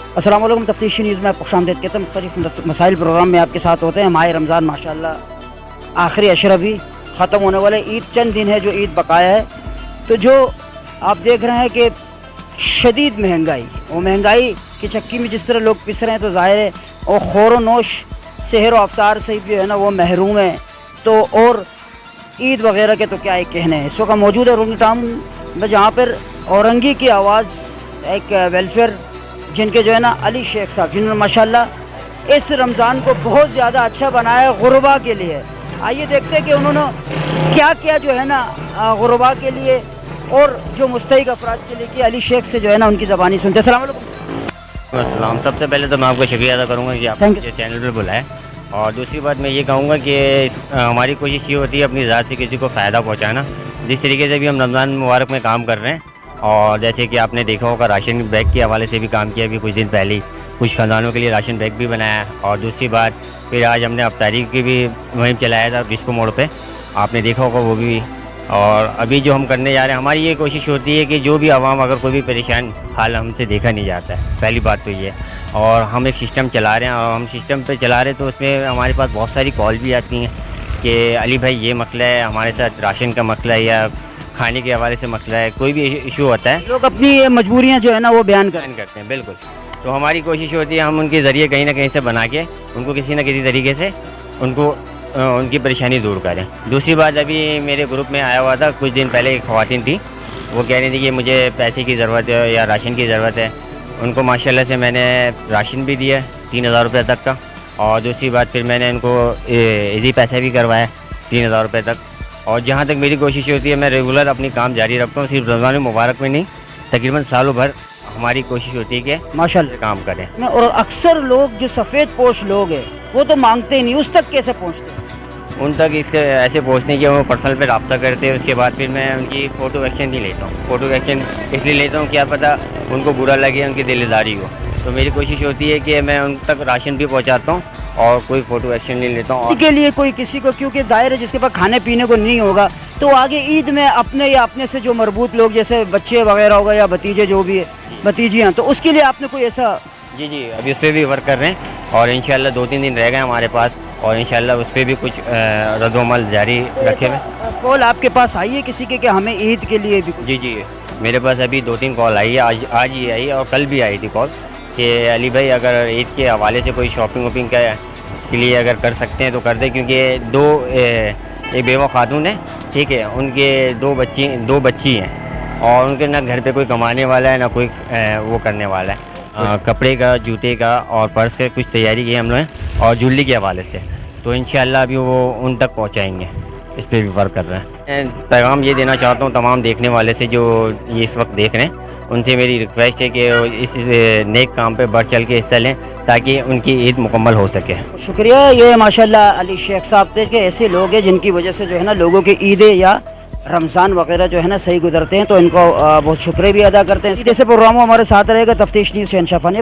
अस्सलाम वालेकुम। तफ्तीशी न्यूज़ में आपको खुशामदीद कहता हूँ। मुख्तलिफ मसाइल प्रोग्राम में आपके साथ होते हैं। माह रमज़ान माशाअल्लाह आखिरी अशरा भी ख़त्म होने वाले, ईद चंद दिन है जो ईद बकाया है। तो जो आप देख रहे हैं कि शदीद महंगाई, वो महंगाई की चक्की में जिस तरह लोग पिस रहे हैं तो ज़ाहिर है और खौर नोश सहर व अफ्तार से जो है ना वो महरूम है। तो और ईद वगैरह के तो क्या ही कहने हैं। इस वक्त मौजूद है औरंगी टाउन में, जहाँ पर औरंगी की आवाज़ एक वेलफेयर जिनके जो है ना अली शेख साहब, जिन्होंने माशाल्लाह इस रमज़ान को बहुत ज़्यादा अच्छा बनाया गुरबा के लिए। आइए देखते हैं कि उन्होंने क्या क्या जो है ना गुरबा के लिए और जो मुस्तहिक अफराद के लिए कि अली शेख से जो है ना उनकी ज़बानी सुनते। अस्सलाम वालेकुम। अस्सलाम। सबसे पहले तो मैं आपको शुक्रिया अदा करूँगा कि आपने मुझे चैनल पर बुलाया। और दूसरी बात मैं ये कहूँगा कि हमारी कोशिश ये होती है अपनी ज़ात से किसी को फ़ायदा पहुँचाना। जिस तरीके से भी हम रमज़ान मुबारक में काम कर रहे हैं, और जैसे कि आपने देखा होगा राशन बैग के हवाले से भी काम किया। अभी कुछ दिन पहले ही कुछ ख़ानदानों के लिए राशन बैग भी बनाया। और दूसरी बात फिर आज हमने अफ्तारी की भी मुहिम चलाया था डिस्को मोड़ पे, आपने देखा होगा वो भी। और अभी जो हम करने जा रहे हैं, हमारी ये कोशिश होती है कि जो भी आवाम अगर कोई भी परेशान हाल हमसे देखा नहीं जाता है, पहली बात तो ये। और हम एक सिस्टम चला रहे हैं, और हम सिस्टम पे चला रहे हैं तो उसमें हमारे पास बहुत सारी कॉल भी आती हैं कि अली भाई ये मसला है, हमारे साथ राशन का मसला है या खाने के हवाले से मसला है, कोई भी इशू होता है। लोग अपनी मजबूरियाँ जो है ना वो बयान करते हैं। बिल्कुल। तो हमारी कोशिश होती है हम उनके ज़रिए कहीं ना कहीं से बना के उनको किसी न किसी तरीके से उनको उनकी परेशानी दूर करें। दूसरी बात, अभी मेरे ग्रुप में आया हुआ था कुछ दिन पहले, एक ख़वातीन थी, वो कह रही थी कि मुझे पैसे की ज़रूरत है या राशन की ज़रूरत है। उनको माशाल्लाह से मैंने राशन भी दिया 3000 रुपये तक का। और दूसरी बात फिर मैंने उनको इजी पैसे भी करवाया 3000 रुपये तक। और जहाँ तक मेरी कोशिश होती है मैं रेगुलर अपनी काम जारी रखता हूँ, सिर्फ रमज़ान मुबारक में नहीं, तकरीबन सालों भर हमारी कोशिश होती है कि माशाल्लाह काम करें। और अक्सर लोग जो सफ़ेद पोश लोग हैं वो तो मांगते ही नहीं, उस तक कैसे पहुँचते हैं? उन तक इससे ऐसे पहुँचने के वो पर्सनल पे रब्ता करते हैं। उसके बाद फिर मैं उनकी फ़ोटो एक्शन नहीं लेता हूँ। फ़ोटो एक्शन इसलिए लेता हूँ क्या पता उनको बुरा लगे, उनकी दिलदारी हो। तो मेरी कोशिश होती है कि मैं उन तक राशन भी पहुँचाता हूँ और कोई फ़ोटो एक्शन नहीं लेता हूँ। के लिए कोई किसी को, क्योंकि दायरे जिसके पास खाने पीने को नहीं होगा तो आगे ईद में अपने या अपने से जो मरबूत लोग जैसे बच्चे वगैरह होगा या भतीजे जो भी है भतीजियाँ, तो उसके लिए आपने कोई ऐसा? जी अभी उस पर भी वर्क कर रहे हैं और इंशाल्लाह 2-3 दिन रह गए हमारे पास, और इंशाल्लाह उस पर भी कुछ रद्दोमल जारी रखे हुए। कॉल आपके पास आई है किसी के कि हमें ईद के लिए भी? जी मेरे पास अभी 2-3 कॉल आई है। आज ही आई है और कल भी आई थी कॉल कि अली भाई अगर ईद के हवाले से कोई शॉपिंग वॉपिंग के लिए अगर कर सकते हैं तो कर दें, क्योंकि एक बेवा खातून है, ठीक है, उनके दो बच्ची हैं और उनके ना घर पे कोई कमाने वाला है ना कोई वो करने वाला है। कपड़े का, जूते का और पर्स का कुछ तैयारी की हम लोग और ज्वेलरी के हवाले से, तो इंशाल्लाह अभी वो उन तक पहुंचाएंगे। इस पर भी वर्क कर रहे हैं। पैगाम ये देना चाहता हूँ तमाम देखने वाले से जो ये इस वक्त देख रहे हैं, उनसे मेरी रिक्वेस्ट है कि इस नेक काम पे बढ़ चल के हिस्सा लें ताकि उनकी ईद मुकम्मल हो सके। शुक्रिया। ये माशाल्लाह अली शेख साहब थे कि ऐसे लोग हैं जिनकी वजह से जो है ना लोगों की ईदें या रमज़ान वगैरह जो है ना सही गुजरते हैं, तो इनको बहुत शुक्रिया भी अदा करते हैं। जैसे प्रोग्रामों हमारे साथ रहेगा तफ्तीश न्यूज़ से अंशाफानी।